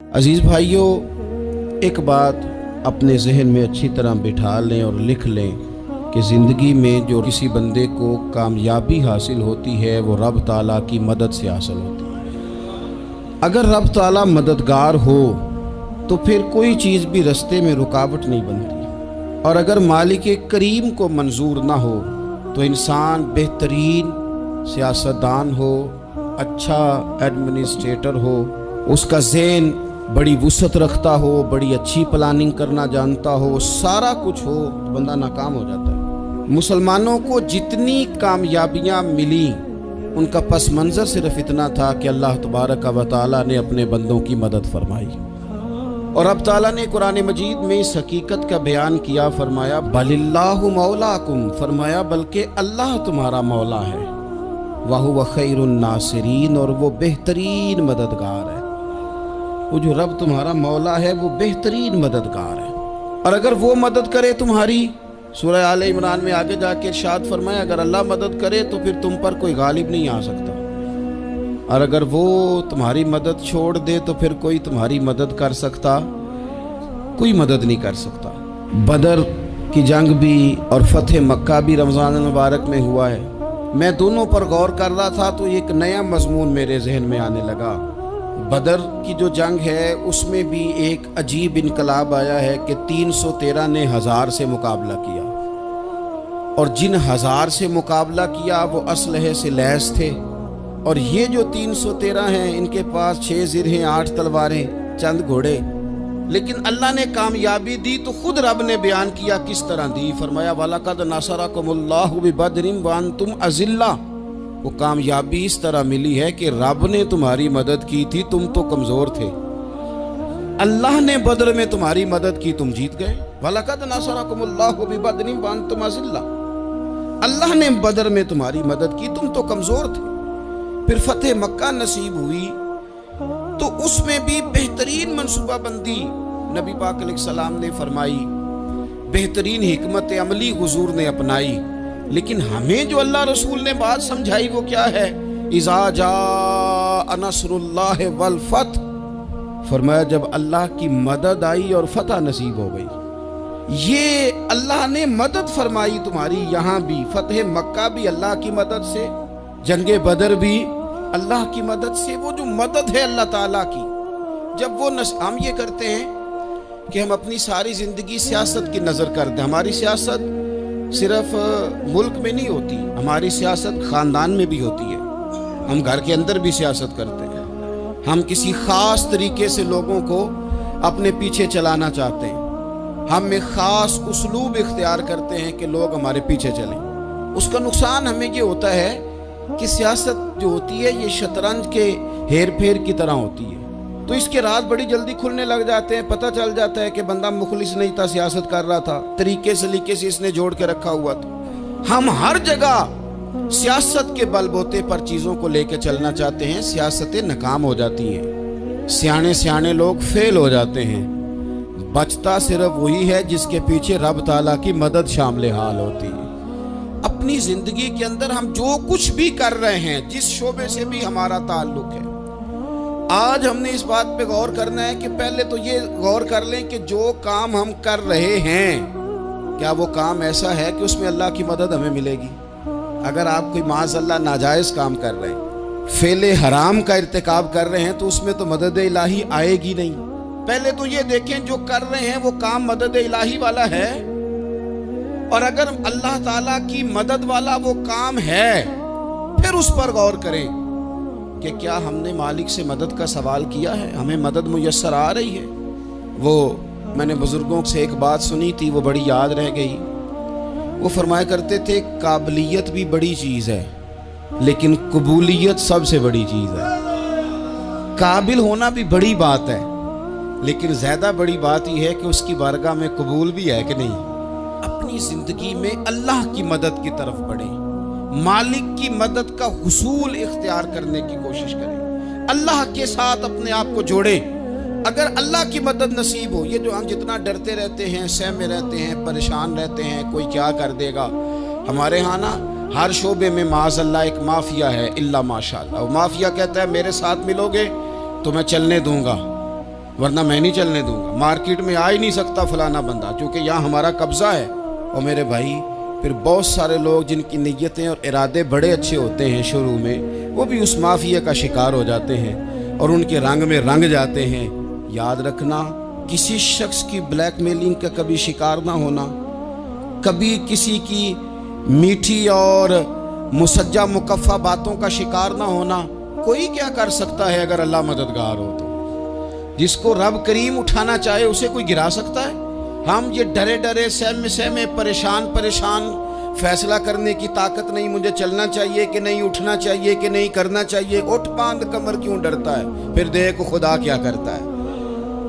عزیز بھائیوں، ایک بات اپنے ذہن میں اچھی طرح بٹھا لیں اور لکھ لیں کہ زندگی میں جو کسی بندے کو کامیابی حاصل ہوتی ہے وہ رب تعالیٰ کی مدد سے حاصل ہوتی ہے۔ اگر رب تعالیٰ مددگار ہو تو پھر کوئی چیز بھی رستے میں رکاوٹ نہیں بنتی، اور اگر مالک کریم کو منظور نہ ہو تو انسان بہترین سیاستدان ہو، اچھا ایڈمنسٹریٹر ہو، اس کا ذہن بڑی وسعت رکھتا ہو، بڑی اچھی پلاننگ کرنا جانتا ہو، سارا کچھ ہو، تو بندہ ناکام ہو جاتا ہے۔ مسلمانوں کو جتنی کامیابیاں ملی ان کا پس منظر صرف اتنا تھا کہ اللہ تبارک و تعالیٰ نے اپنے بندوں کی مدد فرمائی، اور اب تعالیٰ نے قرآن مجید میں اس حقیقت کا بیان کیا، فرمایا بل اللہ مولاکم، فرمایا بلکہ اللہ تمہارا مولا ہے، وَهُوَ خَيْرُ النَّاصِرِينَ، اور وہ بہترین مددگار ہے۔ وہ جو رب تمہارا مولا ہے وہ بہترین مددگار ہے، اور اگر وہ مدد کرے تمہاری، سورہ آل عمران میں آگے جا کے ارشاد فرمایا اگر اللہ مدد کرے تو پھر تم پر کوئی غالب نہیں آ سکتا، اور اگر وہ تمہاری مدد چھوڑ دے تو پھر کوئی تمہاری مدد کر سکتا، کوئی مدد نہیں کر سکتا۔ بدر کی جنگ بھی اور فتح مکہ بھی رمضان المبارک میں ہوا ہے۔ میں دونوں پر غور کر رہا تھا تو ایک نیا مضمون میرے ذہن میں آنے لگا۔ بدر کی جو جنگ ہے اس میں بھی ایک عجیب انقلاب آیا ہے کہ 313 نے 1000 سے مقابلہ کیا، اور جن 1000 سے مقابلہ کیا وہ اسلحے سے لیس تھے، اور یہ جو 313 ہیں ان کے پاس 6 زرہیں، 8 تلواریں، چند گھوڑے، لیکن اللہ نے کامیابی دی تو خود رب نے بیان کیا کس طرح دی، فرمایا وَلَقَدْ نَصَرَكُمُ اللَّهُ بِبَدْرٍ وَأَنْتُمْ أَذِلَّةٌ۔ وہ کامیابی اس طرح ملی ہے کہ رب نے تمہاری مدد کی تھی، تم تو کمزور تھے، اللہ نے بدر میں تمہاری مدد کی، تم جیت گئے۔ وَلَقَدْ نَصَرَكُمُ اللَّهُ بِبَدْرٍ وَأَنْتُمْ أَذِلَّةٌ، اللہ نے بدر میں تمہاری مدد کی، تم تو کمزور تھے۔ پھر فتح مکہ نصیب ہوئی تو اس میں بھی بہترین منصوبہ بندی نبی پاک علیہ السلام نے فرمائی، بہترین حکمت عملی حضور نے اپنائی، لیکن ہمیں جو اللہ رسول نے بات سمجھائی وہ کیا ہے؟ اِذَا جَاءَ نَصْرُ اللَّهِ وَالْفَتْحُ، فرمایا جب اللہ کی مدد آئی اور فتح نصیب ہو گئی۔ یہ اللہ نے مدد فرمائی تمہاری، یہاں بھی فتح مکہ بھی اللہ کی مدد سے، جنگ بدر بھی اللہ کی مدد سے۔ وہ جو مدد ہے اللہ تعالیٰ کی، جب وہ ہم یہ کرتے ہیں کہ ہم اپنی ساری زندگی سیاست کی نظر کر دیں، ہماری سیاست صرف ملک میں نہیں ہوتی، ہماری سیاست خاندان میں بھی ہوتی ہے، ہم گھر کے اندر بھی سیاست کرتے ہیں، ہم کسی خاص طریقے سے لوگوں کو اپنے پیچھے چلانا چاہتے ہیں، ہم ایک خاص اسلوب اختیار کرتے ہیں کہ لوگ ہمارے پیچھے چلیں۔ اس کا نقصان ہمیں یہ ہوتا ہے کہ سیاست جو ہوتی ہے یہ شطرنج کے ہیر پھیر کی طرح ہوتی ہے، تو اس کے راز بڑی جلدی کھلنے لگ جاتے ہیں، پتہ چل جاتا ہے کہ بندہ مخلص نہیں تھا، سیاست کر رہا تھا، طریقے سلیقے سے اس نے جوڑ کے رکھا ہوا تھا۔ ہم ہر جگہ سیاست کے بل بوتے پر چیزوں کو لے کے چلنا چاہتے ہیں، سیاستیں ناکام ہو جاتی ہیں، سیانے لوگ فیل ہو جاتے ہیں، بچتا صرف وہی ہے جس کے پیچھے رب تعالیٰ کی مدد شامل حال ہوتی ہے۔ اپنی زندگی کے اندر ہم جو کچھ بھی کر رہے ہیں، جس شعبے سے بھی ہمارا تعلق ہے، آج ہم نے اس بات پہ غور کرنا ہے کہ پہلے تو یہ غور کر لیں کہ جو کام ہم کر رہے ہیں کیا وہ کام ایسا ہے کہ اس میں اللہ کی مدد ہمیں ملے گی؟ اگر آپ کوئی معاذ اللہ ناجائز کام کر رہے ہیں، فعل حرام کا ارتکاب کر رہے ہیں، تو اس میں تو مدد الہی آئے گی نہیں۔ پہلے تو یہ دیکھیں جو کر رہے ہیں وہ کام مدد الہی والا ہے، اور اگر اللہ تعالیٰ کی مدد والا وہ کام ہے پھر اس پر غور کریں کہ کیا ہم نے مالک سے مدد کا سوال کیا ہے، ہمیں مدد میسر آ رہی ہے۔ وہ میں نے بزرگوں سے ایک بات سنی تھی، وہ بڑی یاد رہ گئی۔ وہ فرمایا کرتے تھے قابلیت بھی بڑی چیز ہے لیکن قبولیت سب سے بڑی چیز ہے۔ قابل ہونا بھی بڑی بات ہے لیکن زیادہ بڑی بات یہ ہے کہ اس کی بارگاہ میں قبول بھی ہے کہ نہیں۔ اپنی زندگی میں اللہ کی مدد کی طرف بڑھیں، مالک کی مدد کا حصول اختیار کرنے کی کوشش کریں، اللہ کے ساتھ اپنے آپ کو جوڑیں۔ اگر اللہ کی مدد نصیب ہو، یہ جو ہم جتنا ڈرتے رہتے ہیں، سہمے رہتے ہیں، پریشان رہتے ہیں، کوئی کیا کر دے گا، ہمارے ہاں نا ہر شعبے میں معاذ اللہ ایک مافیا ہے، الا ماشاء اللہ۔ وہ مافیا کہتا ہے میرے ساتھ ملو گے تو میں چلنے دوں گا، ورنہ میں نہیں چلنے دوں گا، مارکیٹ میں آ ہی نہیں سکتا فلانا بندہ، چونکہ یہاں ہمارا قبضہ ہے۔ اور میرے بھائی پھر بہت سارے لوگ جن کی نیتیں اور ارادے بڑے اچھے ہوتے ہیں شروع میں، وہ بھی اس مافیا کا شکار ہو جاتے ہیں اور ان کے رنگ میں رنگ جاتے ہیں۔ یاد رکھنا، کسی شخص کی بلیک میلنگ کا کبھی شکار نہ ہونا، کبھی کسی کی میٹھی اور مسجع مکفہ باتوں کا شکار نہ ہونا۔ کوئی کیا کر سکتا ہے اگر اللہ مددگار ہو تو؟ جس کو رب کریم اٹھانا چاہے اسے کوئی گرا سکتا ہے؟ ہم یہ ڈرے ڈرے سہمے پریشان فیصلہ کرنے کی طاقت نہیں، مجھے چلنا چاہیے کہ نہیں، اٹھنا چاہیے کہ نہیں، کرنا چاہیے، اٹھ باندھ کمر کیوں ڈرتا ہے؟ پھر دیکھ خدا کیا کرتا ہے۔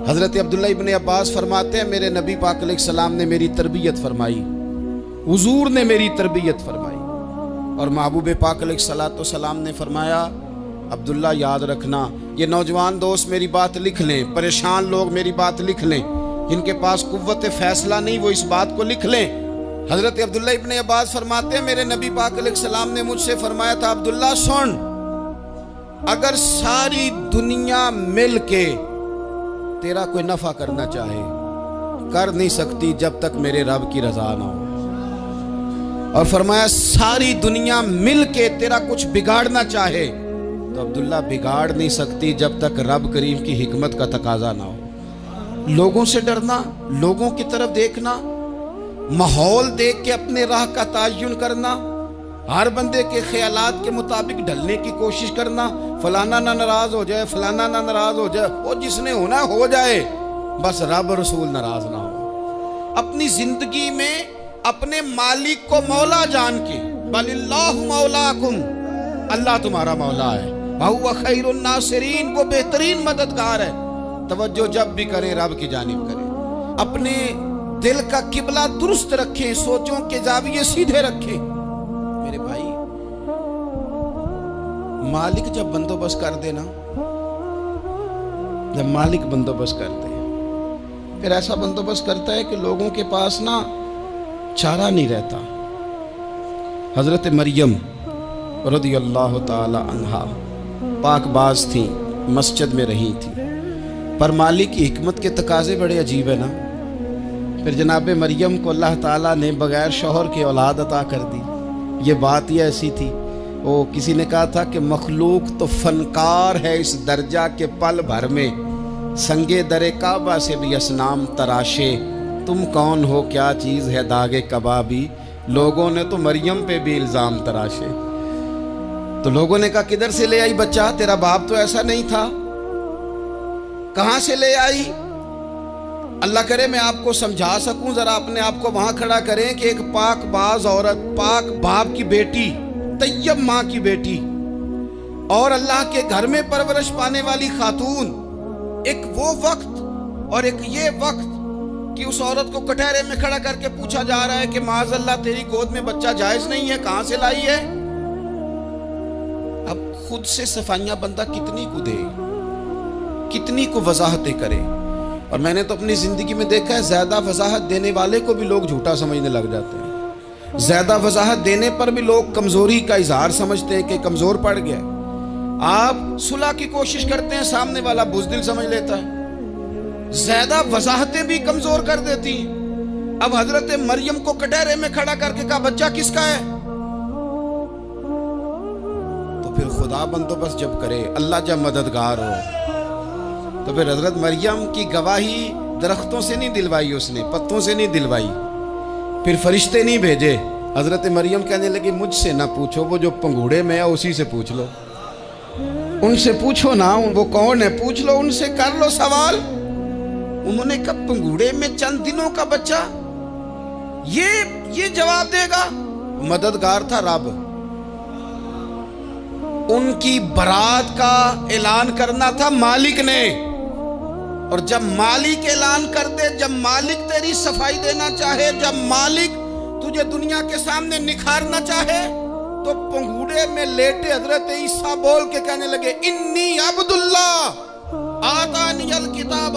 حضرت عبداللہ ابن عباس فرماتے ہیں میرے نبی پاک علیہ السلام نے میری تربیت فرمائی، حضور نے میری تربیت فرمائی، اور محبوب پاک علیہ السلام نے فرمایا عبداللہ یاد رکھنا، یہ نوجوان دوست میری بات لکھ لیں، پریشان لوگ میری بات لکھ لیں، جن کے پاس قوت فیصلہ نہیں وہ اس بات کو لکھ لیں۔ حضرت عبداللہ ابن عباس فرماتے ہیں میرے نبی پاک علیہ السلام نے مجھ سے فرمایا تھا عبداللہ سن، اگر ساری دنیا مل کے تیرا کوئی نفع کرنا چاہے کر نہیں سکتی جب تک میرے رب کی رضا نہ ہو، اور فرمایا ساری دنیا مل کے تیرا کچھ بگاڑنا چاہے تو عبداللہ بگاڑ نہیں سکتی جب تک رب کریم کی حکمت کا تقاضا نہ ہو۔ لوگوں سے ڈرنا، لوگوں کی طرف دیکھنا، ماحول دیکھ کے اپنے راہ کا تعین کرنا، ہر بندے کے خیالات کے مطابق ڈھلنے کی کوشش کرنا، فلانا نہ ناراض ہو جائے، فلانا نہ ناراض ہو جائے، وہ جس نے ہونا ہو جائے، بس رب رسول ناراض نہ ہو۔ اپنی زندگی میں اپنے مالک کو مولا جان کے، بل اللہ مولاکم، اللہ تمہارا مولا ہے، وَهُوَ خَيْرُ النَّاصِرِينَ، وہ بہترین مددگار ہے۔ توجہ جب بھی کریں رب کی جانب کریں، اپنے دل کا قبلہ درست رکھیں، سوچوں کے زاویے سیدھے رکھیں۔ میرے بھائی مالک جب بندوبست کر دے نا، جب مالک بندوبست کر دے پھر ایسا بندوبست کرتا ہے کہ لوگوں کے پاس نا چارہ نہیں رہتا۔ حضرت مریم رضی اللہ تعالی عنہا پاک باز تھیں، مسجد میں رہی تھیں، پر مالک کی حکمت کے تقاضے بڑے عجیب ہے نا۔ پھر جناب مریم کو اللہ تعالیٰ نے بغیر شوہر کے اولاد عطا کر دی۔ یہ بات ہی ایسی تھی، وہ کسی نے کہا تھا کہ مخلوق تو فنکار ہے اس درجہ کے پل بھر میں سنگے در کعبہ سے بھی اصنام تراشے، تم کون ہو کیا چیز ہے داغ کبابی، لوگوں نے تو مریم پہ بھی الزام تراشے۔ تو لوگوں نے کہا کدھر سے لے آئی بچہ، تیرا باپ تو ایسا نہیں تھا، کہاں سے لے آئی؟ اللہ کرے میں آپ کو سمجھا سکوں، ذرا اپنے آپ کو وہاں کھڑا کریں کہ ایک پاک باز عورت، پاک باپ کی بیٹی، طیب ماں کی بیٹی، اور اللہ کے گھر میں پرورش پانے والی خاتون، ایک وہ وقت اور ایک یہ وقت کہ اس عورت کو کٹہرے میں کھڑا کر کے پوچھا جا رہا ہے کہ معاذ اللہ تیری گود میں بچہ جائز نہیں ہے، کہاں سے لائی ہے؟ اب خود سے صفائیاں بندہ کتنی کو دے، کتنی کو وضاحتیں کرے۔ اور میں نے تو اپنی زندگی میں دیکھا ہے زیادہ وضاحت دینے والے کو بھی لوگ جھوٹا سمجھنے لگ جاتے ہیں، زیادہ وضاحت دینے پر بھی لوگ کمزوری کا اظہار سمجھتے ہیں کہ کمزور پڑ گیا۔ آپ صلح کی کوشش کرتے ہیں، سامنے والا بزدل سمجھ لیتا ہے، زیادہ وضاحتیں بھی کمزور کر دیتی ہیں۔ اب حضرت مریم کو کٹہرے میں کھڑا کر کے کہا بچہ کس کا ہے؟ تو پھر خدا بندوبست جب کرے، اللہ جب مددگار ہو، تو پھر حضرت مریم کی گواہی درختوں سے نہیں دلوائی، اس نے پتوں سے نہیں دلوائی، پھر فرشتے نہیں بھیجے۔ حضرت مریم کہنے لگی مجھ سے نہ پوچھو، وہ جو پنگوڑے میں ہے اسی سے پوچھ لو، ان سے پوچھو نا وہ کون ہے، پوچھ لو ان سے، کر لو سوال۔ انہوں نے کہا پنگوڑے میں چند دنوں کا بچہ، یہ جواب دے گا؟ مددگار تھا رب، ان کی برات کا اعلان کرنا تھا مالک نے، اور جب مالک اعلان کر دے، جب مالک تیری صفائی دینا چاہے، جب مالک تجھے دنیا کے سامنے نکھارنا چاہے، تو پنگوڑے میں لیٹے حضرت عیسیٰ بول کے کہنے لگے انی عبداللہ آتانی الکتاب،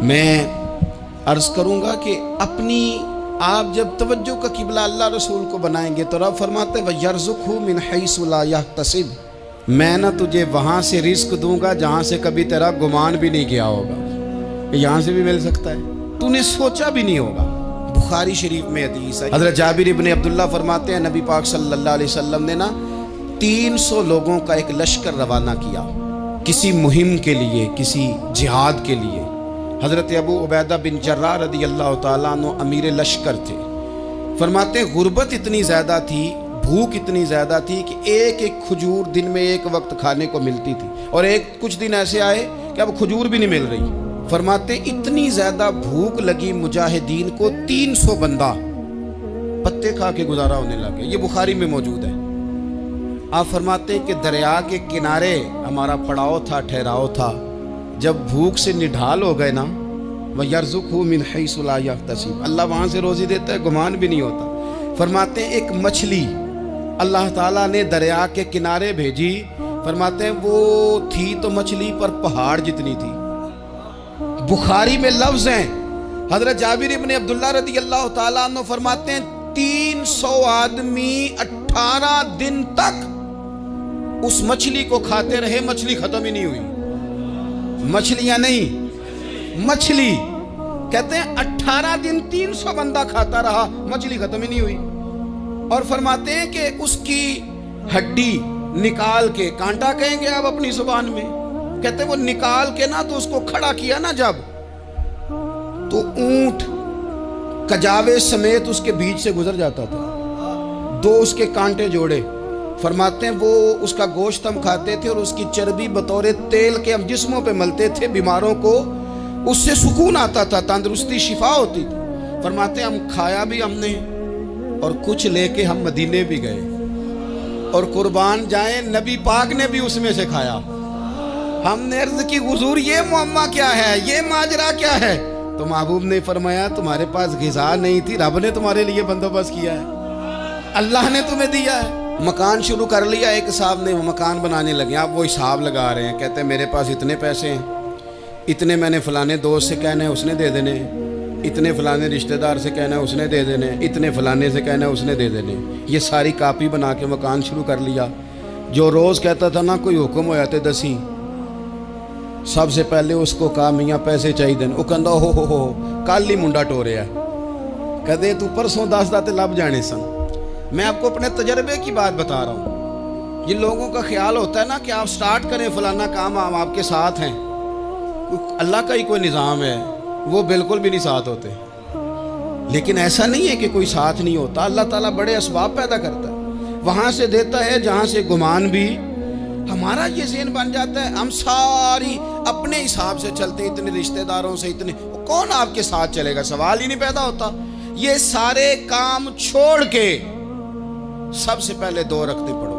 میں عرض کروں گا کہ اپنی آپ جب توجہ کا قبلہ اللہ رسول کو بنائیں گے تو رب فرماتے ہیں وَيَرْزُقْهُ مِنْ حَيْثُ لَا يَحْتَسِبُ، میں نہ تجھے وہاں سے رزق دوں گا جہاں سے کبھی تیرا گمان بھی نہیں کیا ہوگا، یہاں سے بھی مل سکتا ہے، تو نے سوچا بھی نہیں ہوگا۔ بخاری شریف میں حدیث ہے، حضرت جابر ابن عبداللہ فرماتے ہیں نبی پاک صلی اللہ علیہ وسلم نے نا 300 لوگوں کا ایک لشکر روانہ کیا کسی مہم کے لیے، کسی جہاد کے لیے۔ حضرت ابو عبیدہ بن جراح رضی اللہ تعالیٰ عنہ امیر لشکر تھے۔ فرماتے ہیں غربت اتنی زیادہ تھی، بھوک اتنی زیادہ تھی کہ ایک ایک کھجور دن میں ایک وقت کھانے کو ملتی تھی، اور کچھ دن ایسے آئے کہ اب کھجور بھی نہیں مل رہی۔ فرماتے ہیں اتنی زیادہ بھوک لگی مجاہدین کو 300 بندہ پتے کھا کے گزارا ہونے لگے، یہ بخاری میں موجود ہے۔ آپ فرماتے ہیں کہ دریا کے کنارے ہمارا پڑاؤ تھا، ٹھہراؤ تھا، جب بھوک سے نڈھال ہو گئے نا وَيَرْزُقْهُ مِنْ حَيْثُ لَا يَحْتَسِبُ، اللہ وہاں سے روزی دیتا ہے، گمان بھی نہیں ہوتا۔ فرماتے ہیں ایک مچھلی اللہ تعالیٰ نے دریا کے کنارے بھیجی، فرماتے ہیں وہ تھی تو مچھلی پر پہاڑ جتنی تھی۔ بخاری میں لفظ ہیں، حضرت جابر ابن عبداللہ رضی اللہ تعالیٰ عنہ فرماتے ہیں 300 آدمی 18 دن تک اس مچھلی کو کھاتے رہے، مچھلی ختم ہی نہیں ہوئی۔ مچھلیاں نہیں، مچھلی کہتے ہیں 18 دن 300 بندہ کھاتا رہا، مچھلی ختم ہی نہیں ہوئی۔ اور فرماتے ہیں کہ اس کی ہڈی نکال کے، کانٹا کہیں گے آپ اپنی زبان میں، کہتے ہیں وہ نکال کے نا تو اس کو کھڑا کیا نا جب، تو اونٹ کجاوے سمیت اس کے بیچ سے گزر جاتا تھا، 2 اس کے کانٹے جوڑے۔ فرماتے ہیں وہ اس کا گوشت ہم کھاتے تھے اور اس کی چربی بطور تیل کے ہم جسموں پہ ملتے تھے، بیماروں کو اس سے سکون آتا تھا، تندرستی شفا ہوتی تھی۔ فرماتے ہیں ہم کھایا بھی ہم نے اور کچھ لے کے ہم مدینے بھی گئے، اور قربان جائیں نبی پاک نے بھی اس میں سے کھایا۔ ہم نے عرض کی حضور یہ معمہ کیا ہے، یہ ماجرا کیا ہے؟ تو محبوب نے فرمایا تمہارے پاس غذا نہیں تھی، رب نے تمہارے لیے بندوبست کیا ہے، اللہ نے تمہیں دیا ہے۔ مکان شروع کر لیا، ایک صاحب نے وہ مکان بنانے لگے، آپ وہ حساب لگا رہے ہیں، کہتے ہیں میرے پاس اتنے پیسے ہیں، اتنے میں نے فلانے دوست سے کہنا ہے اس نے دے دینے، اتنے فلانے رشتہ دار سے کہنا ہے اس نے دے دینے، اتنے فلانے سے کہنا ہے اس نے دے دینے۔ یہ ساری کاپی بنا کے مکان شروع کر لیا۔ جو روز کہتا تھا نا کوئی حکم ہو جاتے 10 سب سے پہلے اس کو کہا میاں پیسے چاہیے دین، وہ کہندا ہو کل ہی منڈا ٹوریا، کہتے تو پرسوں 10 داتے لب جانے سن۔ میں آپ کو اپنے تجربے کی بات بتا رہا ہوں۔ جن لوگوں کا خیال ہوتا ہے نا کہ آپ سٹارٹ کریں فلانا کام، ہم آپ کے ساتھ ہیں، اللہ کا ہی کوئی نظام ہے، وہ بالکل بھی نہیں ساتھ ہوتے۔ لیکن ایسا نہیں ہے کہ کوئی ساتھ نہیں ہوتا، اللہ تعالیٰ بڑے اسباب پیدا کرتا ہے، وہاں سے دیتا ہے جہاں سے گمان بھی۔ ہمارا یہ ذہن بن جاتا ہے ہم ساری اپنے حساب سے چلتے، اتنے رشتہ داروں سے، اتنے کون آپ کے ساتھ چلے گا، سوال ہی نہیں پیدا ہوتا۔ یہ سارے کام چھوڑ کے سب سے پہلے 2 رکعتیں پڑھو،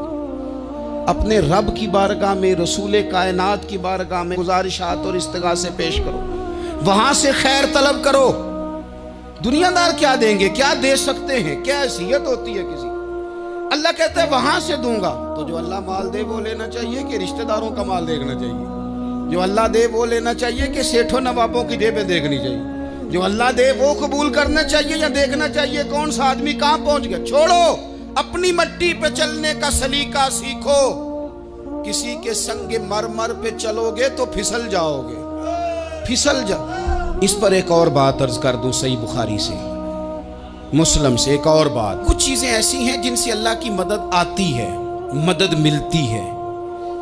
اپنے رب کی بارگاہ میں، رسول کائنات کی بارگاہ میں گزارشات اور استغاثے پیش کرو، وہاں سے خیر طلب کرو۔ دنیا دار کیا دیں گے، کیا دے سکتے ہیں، کیا حیثیت ہوتی ہے کسی، اللہ کہتا ہے وہاں سے دوں گا۔ تو جو اللہ مال دے وہ لینا چاہیے کہ رشتہ داروں کا مال دیکھنا چاہیے؟ جو اللہ دے وہ لینا چاہیے کہ سیٹھوں نوابوں کی جیبیں دیکھنی چاہیے؟ جو اللہ دے وہ قبول کرنا چاہیے یا دیکھنا چاہیے کون سا آدمی کہاں پہنچ گیا؟ چھوڑو، اپنی مٹی پہ چلنے کا سلیقہ سیکھو۔ کسی کے سنگ مرمر پہ چلو گے تو پھسل جاؤ گے، پھسل جاؤ۔ اس پر ایک اور بات عرض کر دوں، صحیح بخاری سے، مسلم سے ایک اور بات۔ کچھ چیزیں ایسی ہیں جن سے اللہ کی مدد آتی ہے، مدد ملتی ہے۔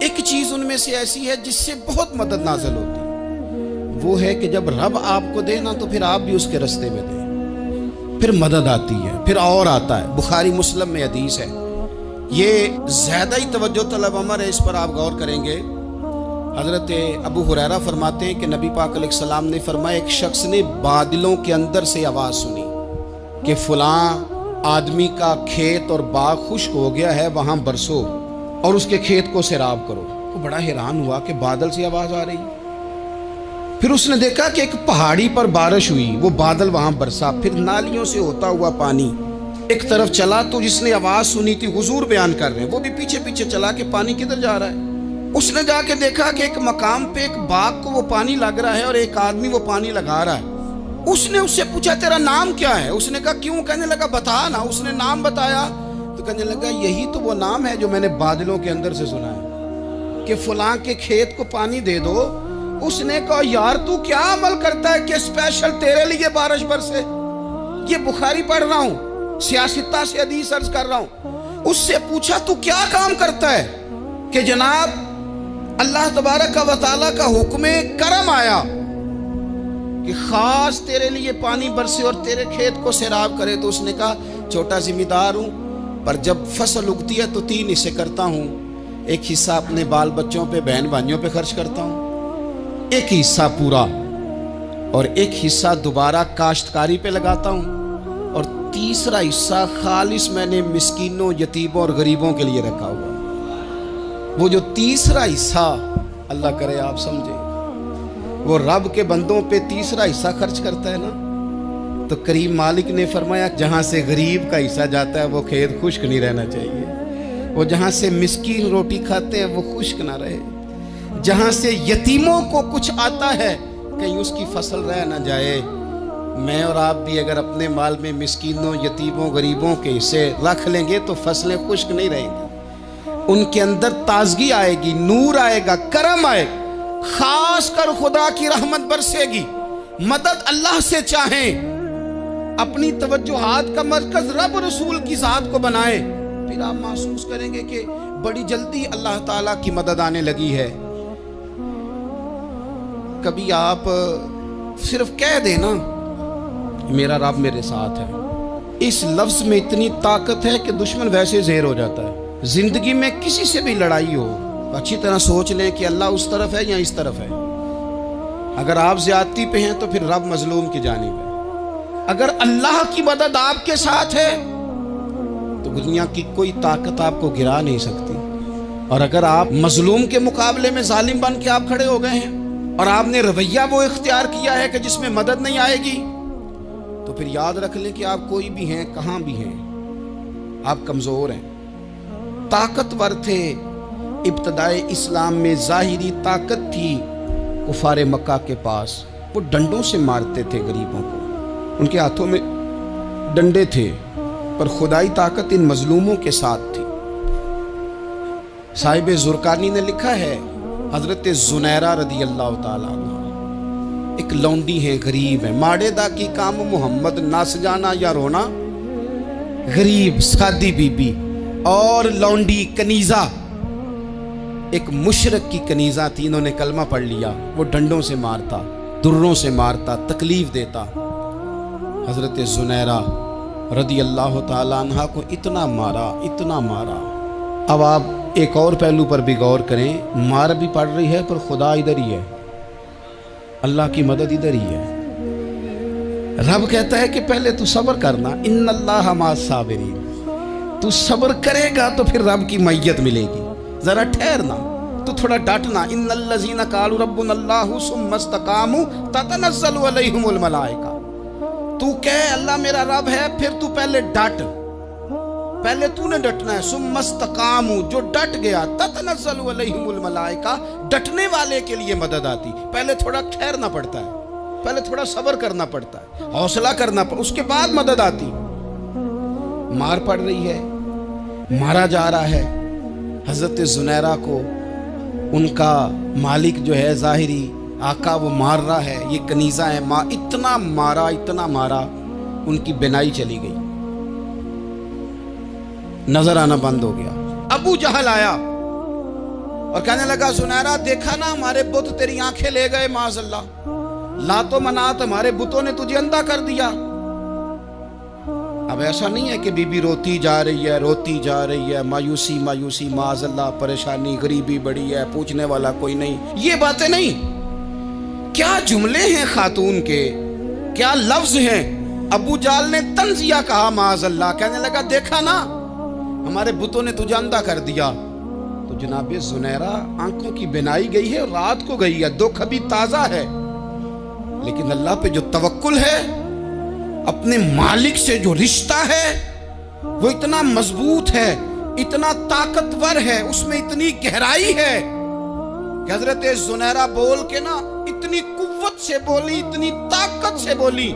ایک چیز ان میں سے ایسی ہے جس سے بہت مدد نازل ہوتی ہے، وہ ہے کہ جب رب آپ کو دے نا تو پھر آپ بھی اس کے رستے میں دیں، پھر مدد آتی ہے، پھر اور آتا ہے۔ بخاری مسلم میں حدیث ہے، یہ زیادہ ہی توجہ طلب امر ہے، اس پر آپ غور کریں گے۔ حضرت ابو ہریرہ فرماتے ہیں کہ نبی پاک علیہ السلام نے فرمایا ایک شخص نے بادلوں کے اندر سے آواز سنی کہ فلاں آدمی کا کھیت اور باغ خشک ہو گیا ہے، وہاں برسو اور اس کے کھیت کو سیراب کرو۔ وہ بڑا حیران ہوا کہ بادل سے آواز آ رہی۔ پھر اس نے دیکھا کہ ایک پہاڑی پر بارش ہوئی، وہ بادل وہاں برسا، پھر نالیوں سے ہوتا ہوا پانی ایک طرف چلا۔ تو جس نے آواز سنی تھی، حضور بیان کر رہے ہیں، وہ بھی پیچھے پیچھے چلا کہ پانی کدھر جا رہا ہے۔ اس نے جا کے دیکھا کہ ایک مقام پہ ایک باغ کو وہ پانی لگ رہا ہے اور ایک آدمی وہ پانی لگا رہا ہے۔ اس نے اس سے پوچھا تیرا نام کیا ہے؟ اس نے کہا کیوں؟ کہنے لگا بتا نا۔ اس نے نام بتایا تو کہنے لگا یہی تو وہ نام ہے جو میں نے بادلوں کے اندر سے سنا ہے کہ فلاں کے کھیت کو پانی دے دو۔ اس نے کہا یار تو کیا عمل کرتا ہے کہ اسپیشل تیرے لیے بارش برسے؟ یہ بخاری پڑھ رہا ہوں، سیاستہ سے حدیث عرض کر رہا ہوں۔ اس سے پوچھا تو کیا کام کرتا ہے کہ جناب اللہ تبارک و تعالیٰ کا حکم کرم آیا کہ خاص تیرے لیے پانی برسے اور تیرے کھیت کو سیراب کرے؟ تو اس نے کہا چھوٹا ذمہ دار ہوں، پر جب فصل اگتی ہے تو 3 حصے کرتا ہوں۔ ایک حصہ اپنے بال بچوں پہ، بہن بھائیوں پہ خرچ کرتا ہوں، ایک حصہ پورا، اور ایک حصہ دوبارہ کاشتکاری پہ لگاتا ہوں، اور تیسرا حصہ خالص میں نے مسکینوں، یتیموں اور غریبوں کے لیے رکھا ہوا۔ وہ جو تیسرا حصہ، اللہ کرے آپ سمجھیں، وہ رب کے بندوں پہ تیسرا حصہ خرچ کرتا ہے نا، تو کریم مالک نے فرمایا جہاں سے غریب کا حصہ جاتا ہے وہ کھیت خشک نہیں رہنا چاہیے، وہ جہاں سے مسکین روٹی کھاتے ہیں وہ خشک نہ رہے، جہاں سے یتیموں کو کچھ آتا ہے کہیں اس کی فصل رہ نہ جائے۔ میں اور آپ بھی اگر اپنے مال میں مسکینوں، یتیموں، غریبوں کے حصے رکھ لیں گے تو فصلیں خشک نہیں رہیں گی، ان کے اندر تازگی آئے گی، نور آئے گا، کرم آئے گا، خاص کر خدا کی رحمت برسے گی۔ مدد اللہ سے چاہیں، اپنی توجہات کا مرکز رب رسول کی ذات کو بنائیں، پھر آپ محسوس کریں گے کہ بڑی جلدی اللہ تعالیٰ کی مدد آنے لگی ہے۔ کبھی آپ صرف کہہ دیں نا میرا رب میرے ساتھ ہے، اس لفظ میں اتنی طاقت ہے کہ دشمن ویسے زہر ہو جاتا ہے۔ زندگی میں کسی سے بھی لڑائی ہو، اچھی طرح سوچ لیں کہ اللہ اس طرف ہے یا اس طرف ہے۔ اگر آپ زیادتی پہ ہیں تو پھر رب مظلوم کی جانب ہے۔ اگر اللہ کی مدد آپ کے ساتھ ہے تو دنیا کی کوئی طاقت آپ کو گرا نہیں سکتی، اور اگر آپ مظلوم کے مقابلے میں ظالم بن کے آپ کھڑے ہو گئے ہیں اور آپ نے رویہ وہ اختیار کیا ہے کہ جس میں مدد نہیں آئے گی، تو پھر یاد رکھ لیں کہ آپ کوئی بھی ہیں، کہاں بھی ہیں، آپ کمزور ہیں۔ طاقتور تھے ابتدائے اسلام میں، ظاہری طاقت تھی کفار مکہ کے پاس، وہ ڈنڈوں سے مارتے تھے غریبوں کو، ان کے ہاتھوں میں ڈنڈے تھے، پر خدائی طاقت ان مظلوموں کے ساتھ تھی۔ صاحب زرقانی نے لکھا ہے حضرت زنیرہ رضی اللہ تعالیٰ عنہ ایک لونڈی ہیں، غریب ہیں، ماڑے دا کی کام محمد نس جانا یا رونا، غریب سادی بی بی اور لونڈی کنیزہ، ایک مشرک کی کنیزہ تھی، انہوں نے کلمہ پڑھ لیا، وہ ڈنڈوں سے مارتا، دروں سے مارتا، تکلیف دیتا۔ حضرت زنیرہ رضی اللہ تعالیٰ عنہ کو اتنا مارا، اتنا مارا۔ اب آپ ایک اور پہلو پر بھی غور کریں، مار بھی پڑ رہی ہے پر خدا ادھر ہی ہے، اللہ کی مدد ادھر ہی ہے۔ رب کہتا ہے کہ پہلے تو صبر کرنا، ان اللہ مع الصابرین، تو صبر کرے گا تو پھر رب کی معیت ملے گی، ذرا ٹھہرنا، تو تھوڑا ڈٹنا۔ ان الذین قالوا ربنا اللہ ثم استقاموا تتنزل علیہم الملائکہ، تو کہے اللہ میرا رب ہے، پھر تو پہلے ڈٹ، پہلے تو نے ڈٹنا ہے۔ ثم استقاموا، جو ڈٹ گیا، تتنزل علیہم الملائکہ، ڈٹنے والے کے لیے مدد آتی، پہلے تھوڑا ٹھہرنا پڑتا ہے، پہلے تھوڑا صبر کرنا پڑتا ہے، حوصلہ کرنا پڑتا، اس کے بعد مدد آتی۔ مار پڑ رہی ہے، مارا جا رہا ہے حضرت زنیرہ کو، ان کا مالک جو ہے ظاہری آقا وہ مار رہا ہے، یہ کنیزہ ہے، اتنا مارا، اتنا مارا، ان کی بینائی چلی گئی، نظر آنا بند ہو گیا۔ ابو جہل آیا اور کہنے لگا زنیرہ دیکھا نا ہمارے بت تیری آنکھیں لے گئے، معاذ اللہ، لات و منات ہمارے بتوں نے تجھے اندھا کر دیا۔ اب ایسا نہیں ہے کہ بی بی روتی جا رہی ہے، روتی جا رہی ہے، مایوسی مایوسی، معاذ اللہ، پریشانی، غریبی بڑی ہے، پوچھنے والا کوئی نہیں، یہ باتیں نہیں۔ کیا جملے ہیں خاتون کے، کیا لفظ ہیں۔ ابو جہل نے طنزیہ کہا، معاذ اللہ، کہنے لگا دیکھا نا ہمارے بتوں نے تجھے اندھا کر دیا۔ تو جناب زنیرہ آنکھوں کی بینائی گئی ہے، رات کو گئی ہے، دکھ ابھی تازہ ہے، لیکن اللہ پہ جو توکل ہے، اپنے مالک سے جو رشتہ ہے وہ اتنا مضبوط ہے، اتنا طاقتور ہے، اس میں اتنی گہرائی ہے کہ حضرت زنیرہ بول کے نا اتنی قوت سے بولی، اتنی طاقت سے بولی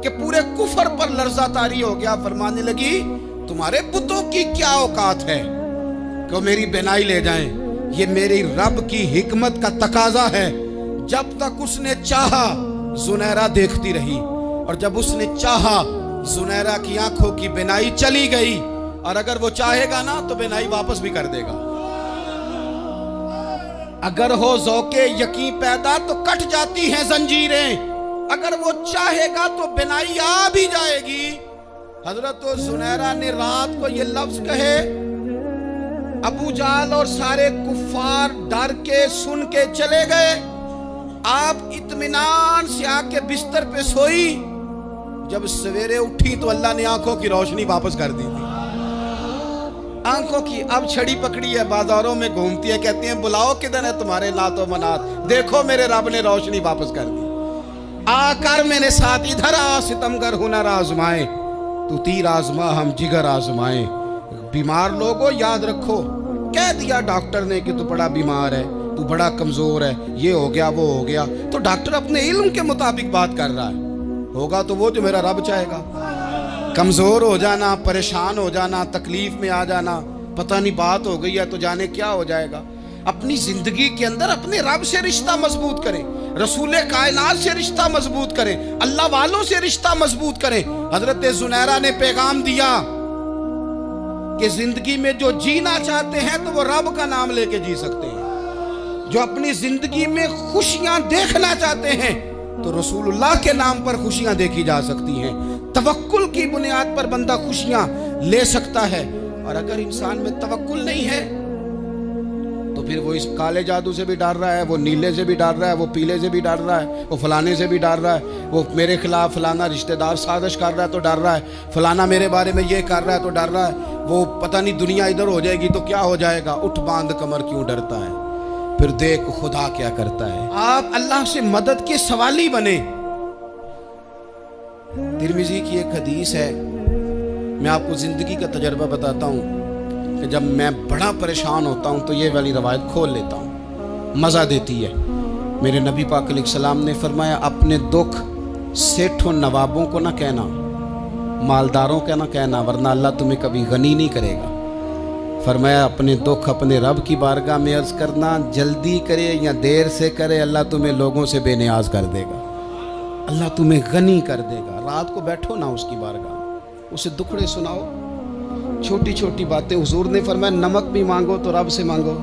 کہ پورے کفر پر لرزہ طاری ہو گیا۔ فرمانے لگی تمہارے بتوں کی کیا اوقات ہے کہ وہ میری بینائی لے جائیں؟ یہ میری رب کی حکمت کا تقاضا ہے۔ جب تک اس نے چاہا زنیرہ دیکھتی رہی، اور جب اس نے چاہا زنیرہ کی آنکھوں کی بینائی چلی گئی، اور اگر وہ چاہے گا نا تو بینائی واپس بھی کر دے گا۔ اگر ہو ذوق یقین پیدا تو کٹ جاتی ہیں زنجیریں، اگر وہ چاہے گا تو بینائی آ بھی جائے گی۔ حضرت زنیرہ نے رات کو یہ لفظ کہے، ابو جہل اور سارے کفار ڈر کے سن کے چلے گئے۔ آپ اطمینان سے آ کے بستر پہ سوئی، جب سویرے اٹھی تو اللہ نے آنکھوں کی روشنی واپس کر دی تھی۔ آنکھوں کی اب چھڑی پکڑی ہے، بازاروں میں گھومتی ہے، کہتی ہیں بلاؤ کدھر ہے تمہارے نات و منات، دیکھو میرے رب نے روشنی واپس کر دی۔ آ کر میرے ساتھ ادھر آ ستمگر ہنر آزمائے، تو تیر آزما ہم جگر آزمائے۔ بیمار لوگوں یاد رکھو، کہہ دیا ڈاکٹر نے کہ تو بڑا بیمار ہے، تو بڑا کمزور ہے، یہ ہو گیا وہ ہو گیا، تو ڈاکٹر اپنے علم کے مطابق بات کر رہا ہے، ہوگا تو وہ جو میرا رب چاہے گا۔ کمزور ہو جانا، پریشان ہو جانا، تکلیف میں آ جانا، پتہ نہیں بات ہو گئی ہے تو جانے کیا ہو جائے گا۔ اپنی زندگی کے اندر اپنے رب سے رشتہ مضبوط کریں، رسول کائنات سے رشتہ مضبوط کریں، اللہ والوں سے رشتہ مضبوط کریں۔ حضرت زنیرہ نے پیغام دیا کہ زندگی میں جو جینا چاہتے ہیں تو وہ رب کا نام لے کے جی سکتے ہیں، جو اپنی زندگی میں خوشیاں دیکھنا چاہتے ہیں تو رسول اللہ کے نام پر خوشیاں دیکھی جا سکتی ہیں۔ توکل کی بنیاد پر بندہ خوشیاں لے سکتا ہے، اور اگر انسان میں توکل نہیں ہے تو پھر وہ اس کالے جادو سے بھی ڈر رہا ہے، وہ نیلے سے بھی ڈر رہا ہے، وہ پیلے سے بھی ڈر رہا ہے، وہ فلانے سے بھی ڈر رہا ہے، وہ میرے خلاف فلانا رشتہ دار سازش کر رہا ہے تو ڈر رہا ہے، فلانا میرے بارے میں یہ کر رہا ہے تو ڈر رہا ہے، وہ پتہ نہیں دنیا ادھر ہو جائے گی تو کیا ہو جائے گا۔ اٹھ باندھ کمر کیوں ڈرتا ہے، پھر دیکھ خدا کیا کرتا ہے۔ آپ اللہ سے مدد کے سوالی بنے۔ ترمذی کی ایک حدیث ہے، میں آپ کو زندگی کا تجربہ بتاتا ہوں کہ جب میں بڑا پریشان ہوتا ہوں تو یہ والی روایت کھول لیتا ہوں، مزہ دیتی ہے۔ میرے نبی پاک علیہ السلام نے فرمایا اپنے دکھ سیٹھوں نوابوں کو نہ کہنا، مالداروں کا نہ کہنا، ورنہ اللہ تمہیں کبھی غنی نہیں کرے گا۔ فرمایا اپنے دکھ اپنے رب کی بارگاہ میں عرض کرنا، جلدی کرے یا دیر سے کرے اللہ تمہیں لوگوں سے بے نیاز کر دے گا، اللہ تمہیں غنی کر دے گا۔ رات کو بیٹھو نا اس کی بارگاہ، اسے دکھڑے سناؤ، چھوٹی چھوٹی باتیں۔ حضور نے فرمایا نمک بھی مانگو تو رب سے مانگو۔